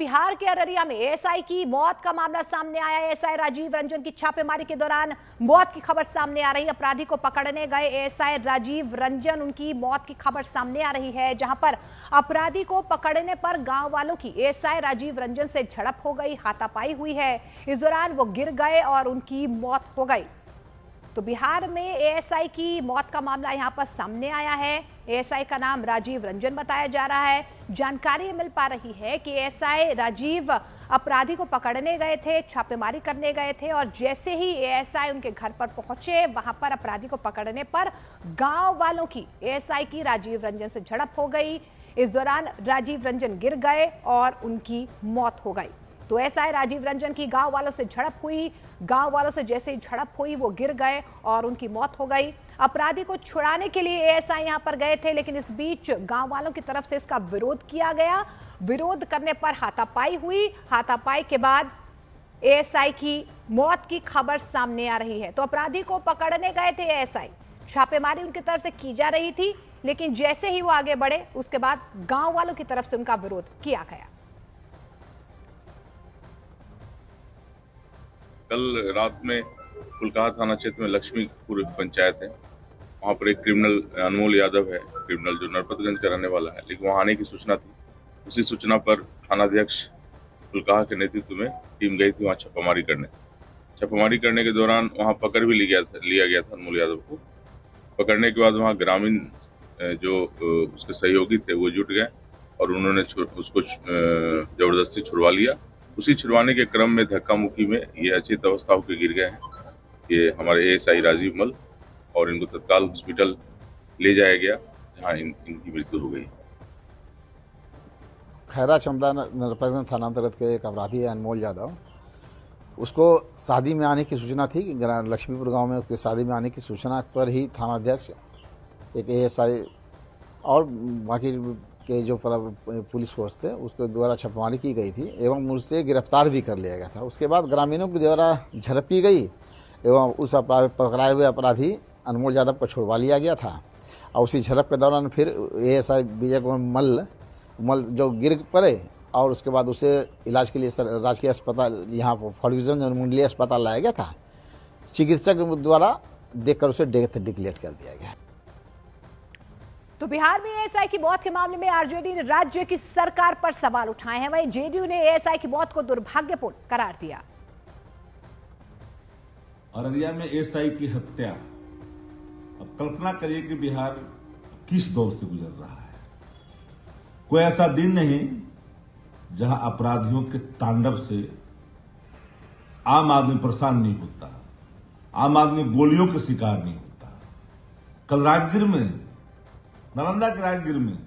बिहार के अररिया में एएसआई की मौत का मामला सामने आया। एएसआई राजीव रंजन की छापेमारी के दौरान मौत की खबर सामने आ रही है। अपराधी को पकड़ने गए एएसआई राजीव रंजन, उनकी मौत की खबर सामने आ रही है, जहां पर अपराधी को पकड़ने पर गांव वालों की एएसआई राजीव रंजन से झड़प हो गई, हाथापाई हुई है। इस दौरान वो गिर गए और उनकी मौत हो गई। तो बिहार में एएसआई की मौत का मामला यहां पर सामने आया है। एएसआई का नाम राजीव रंजन बताया जा रहा है। जानकारी मिल पा रही है कि एएसआई राजीव अपराधी को पकड़ने गए थे, छापेमारी करने गए थे और जैसे ही एएसआई उनके घर पर पहुंचे, वहां पर अपराधी को पकड़ने पर गांव वालों की एएसआई की राजीव रंजन से झड़प हो गई। इस दौरान राजीव रंजन गिर गए और उनकी मौत हो गई। तो एएसआई राजीव रंजन की गांव वालों से झड़प हुई। गांव वालों से जैसे ही झड़प हुई, वो गिर गए और उनकी मौत हो गई। अपराधी को छुड़ाने के लिए एएसआई यहां पर गए थे, लेकिन इस बीच गांव वालों की तरफ से इसका विरोध किया गया। विरोध करने पर हाथापाई हुई। हाथापाई के बाद एएसआई की मौत की खबर सामने आ रही है। तो अपराधी को पकड़ने गए थे एएसआई, छापेमारी उनकी तरफ से की जा रही थी, लेकिन जैसे ही वो आगे बढ़े, उसके बाद गांव वालों की तरफ से उनका विरोध किया गया। कल रात में फुलकाहा थाना क्षेत्र में लक्ष्मीपुर पंचायत है, वहाँ पर एक क्रिमिनल अनमोल यादव है, क्रिमिनल जो नरपतगंज का रहने वाला है, लेकिन वहाँ आने की सूचना थी। उसी सूचना पर थानाध्यक्ष फुलकाहा के नेतृत्व में टीम गई थी वहाँ छापामारी करने। छापामारी करने के दौरान वहाँ पकड़ भी लिया गया था अनमोल यादव को। पकड़ने के बाद वहाँ ग्रामीण जो उसके सहयोगी थे वो जुट गए और उन्होंने उसको जबरदस्ती छुड़वा लिया। उसी छुड़वाने के क्रम में धक्का मुक्की में ये अचेत अवस्था होकर गिर गए हैं। ये हमारे एएसआई राजीव मल, और इनको तत्काल हॉस्पिटल ले जाया गया, जहां इनकी मृत्यु हो गई। खैरा चमदा नरपतगंज थाना अंतर्गत के एक अपराधी है अनमोल यादव। उसको शादी में आने की सूचना थी कि लक्ष्मीपुर गांव में उसके शादी में आने की सूचना पर ही थानाध्यक्ष, एक एएसआई और बाकी के जो पुलिस फोर्स थे उसके द्वारा छापेमारी की गई थी एवं उससे गिरफ्तार भी कर लिया गया था। उसके बाद ग्रामीणों के द्वारा झड़प की गई एवं उस पकड़ाए हुए अपराधी अनमोल यादव को छुड़वा लिया गया था। और उसी झड़प के दौरान फिर एएसआई विजय कुमार मल जो गिर पड़े और उसके बाद उसे इलाज के लिए राजकीय अस्पताल यहाँ फॉर्टिजन मंडलीय अस्पताल लाया गया था। चिकित्सक द्वारा देखकर उसे डेथ डिक्लेयर कर दिया गया। तो बिहार में एएसआई की मौत के मामले में आरजेडी ने राज्य की सरकार पर सवाल उठाए हैं। वहीं जेडीयू ने एएसआई की मौत को दुर्भाग्यपूर्ण करार दिया। अररिया में एएसआई की हत्या, अब कल्पना करिए कि बिहार किस दौर से गुजर रहा है। कोई ऐसा दिन नहीं जहां अपराधियों के तांडव से आम आदमी परेशान नहीं होता, आम आदमी गोलियों के शिकार नहीं होता। कल राजगीर में, नालंदा के राजगीर में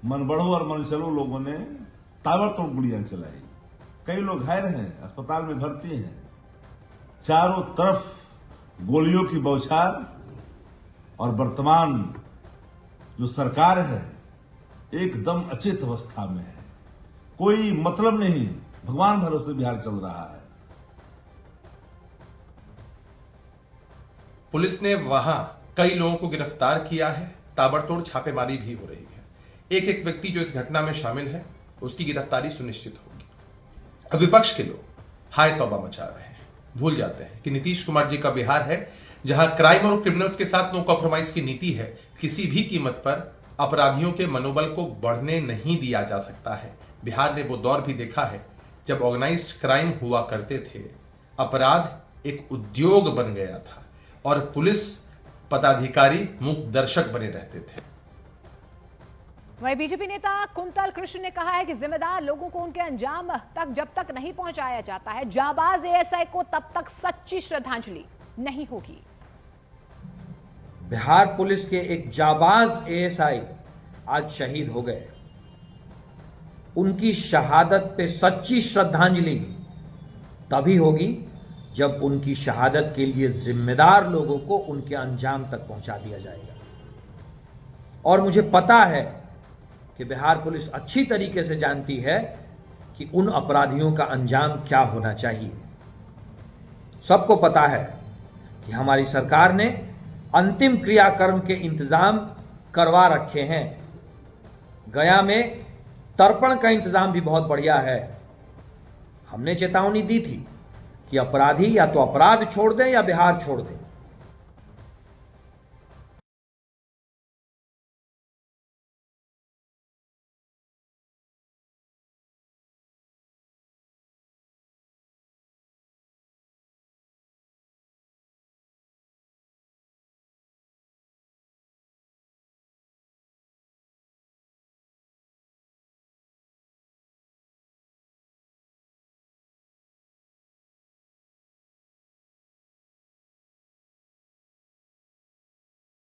मनबढ़ो और मनचलो लोगों ने ताबड़तोड़ गोलियां चलाई। कई लोग घायल हैं, अस्पताल में भर्ती हैं। चारों तरफ गोलियों की बौछार, और वर्तमान जो सरकार है एकदम अचेत अवस्था में है। कोई मतलब नहीं, भगवान भरोसे बिहार चल रहा है। पुलिस ने वहां कई लोगों को गिरफ्तार किया है, ताबड़तोड़ छापेमारी भी हो रही है। एक एक व्यक्ति जो इस घटना में शामिल है उसकी गिरफ्तारी सुनिश्चित होगी। विपक्ष के लोग हाय तौबा मचा रहे हैं, भूल जाते हैं कि नीतीश कुमार जी का बिहार है जहां क्राइम और क्रिमिनल्स के साथ नो कॉम्प्रोमाइज की नीति है। किसी भी कीमत पर अपराधियों के मनोबल को बढ़ने नहीं दिया जा सकता है। बिहार ने वो दौर भी देखा है जब ऑर्गेनाइज्ड क्राइम हुआ करते थे, अपराध एक उद्योग बन गया था और पुलिस पदाधिकारी मूक दर्शक बने रहते थे। वहीं बीजेपी नेता कुंतल कृष्ण ने कहा है कि जिम्मेदार लोगों को उनके अंजाम तक जब तक नहीं पहुंचाया जाता है, जाबाज एएसआई को तब तक सच्ची श्रद्धांजलि नहीं होगी। बिहार पुलिस के एक जाबाज एएसआई आज शहीद हो गए। उनकी शहादत पे सच्ची श्रद्धांजलि तभी होगी जब उनकी शहादत के लिए जिम्मेदार लोगों को उनके अंजाम तक पहुंचा दिया जाएगा। और मुझे पता है कि बिहार पुलिस अच्छी तरीके से जानती है कि उन अपराधियों का अंजाम क्या होना चाहिए। सबको पता है कि हमारी सरकार ने अंतिम क्रियाकर्म के इंतजाम करवा रखे हैं। गया में तर्पण का इंतजाम भी बहुत बढ़िया है। हमने चेतावनी दी थी कि अपराधी या तो अपराध छोड़ दें या बिहार छोड़ दें।